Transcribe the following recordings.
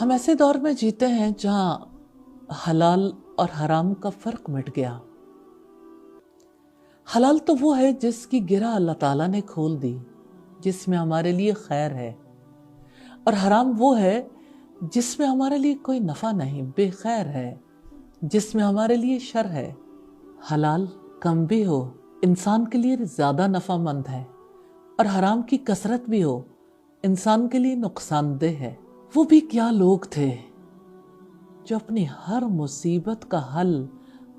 ہم ایسے دور میں جیتے ہیں جہاں حلال اور حرام کا فرق مٹ گیا۔ حلال تو وہ ہے جس کی گرہ اللہ تعالیٰ نے کھول دی، جس میں ہمارے لیے خیر ہے، اور حرام وہ ہے جس میں ہمارے لیے کوئی نفع نہیں، بے خیر ہے، جس میں ہمارے لیے شر ہے۔ حلال کم بھی ہو انسان کے لیے زیادہ نفع مند ہے، اور حرام کی کثرت بھی ہو انسان کے لیے نقصان دہ ہے۔ وہ بھی کیا لوگ تھے جو اپنی ہر مصیبت کا حل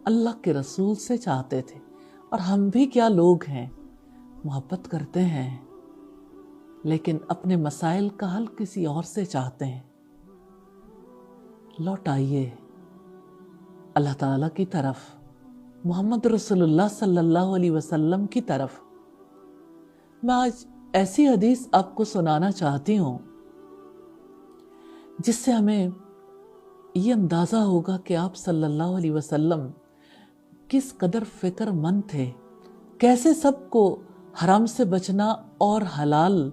اللہ کے رسول سے چاہتے تھے، اور ہم بھی کیا لوگ ہیں، محبت کرتے ہیں لیکن اپنے مسائل کا حل کسی اور سے چاہتے ہیں۔ لوٹ آئیے اللہ تعالیٰ کی طرف، محمد رسول اللہ صلی اللہ علیہ وسلم کی طرف۔ میں آج ایسی حدیث آپ کو سنانا چاہتی ہوں جس سے ہمیں یہ اندازہ ہوگا کہ آپ صلی اللہ علیہ وسلم کس قدر فکر مند تھے، کیسے سب کو حرام سے بچنا اور حلال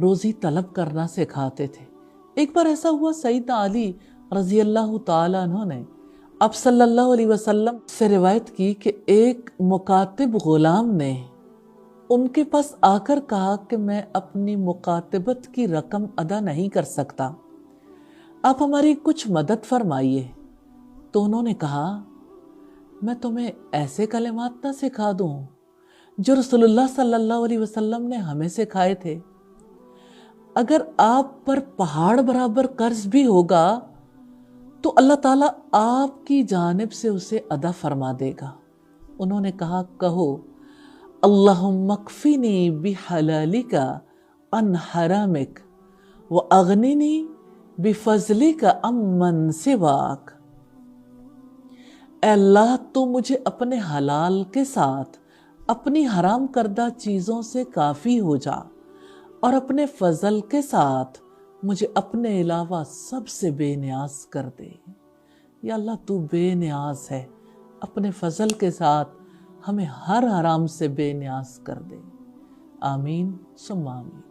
روزی طلب کرنا سکھاتے تھے۔ ایک بار ایسا ہوا، سیدنا علی رضی اللہ تعالیٰ عنہ نے آپ صلی اللہ علیہ وسلم سے روایت کی کہ ایک مکاتب غلام نے ان کے پاس آ کر کہا کہ میں اپنی مکاتبت کی رقم ادا نہیں کر سکتا، آپ ہماری کچھ مدد فرمائیے۔ تو انہوں نے کہا، میں تمہیں ایسے کلمات نہ سکھا دوں جو رسول اللہ صلی اللہ علیہ وسلم نے ہمیں سکھائے تھے؟ اگر آپ پر پہاڑ برابر قرض بھی ہوگا تو اللہ تعالیٰ آپ کی جانب سے اسے ادا فرما دے گا۔ انہوں نے کہا، کہو اللہم اکفنی بحلالک عن حرامک واغننی بفضلک عمن سواک۔ اے اللہ، تو مجھے اپنے حلال کے ساتھ اپنی حرام کردہ چیزوں سے کافی ہو جا، اور اپنے فضل کے ساتھ مجھے اپنے علاوہ سب سے بے نیاز کر دے۔ یا اللہ، تو بے نیاز ہے، اپنے فضل کے ساتھ ہمیں ہر حرام سے بے نیاز کر دے۔ آمین ثم آمین۔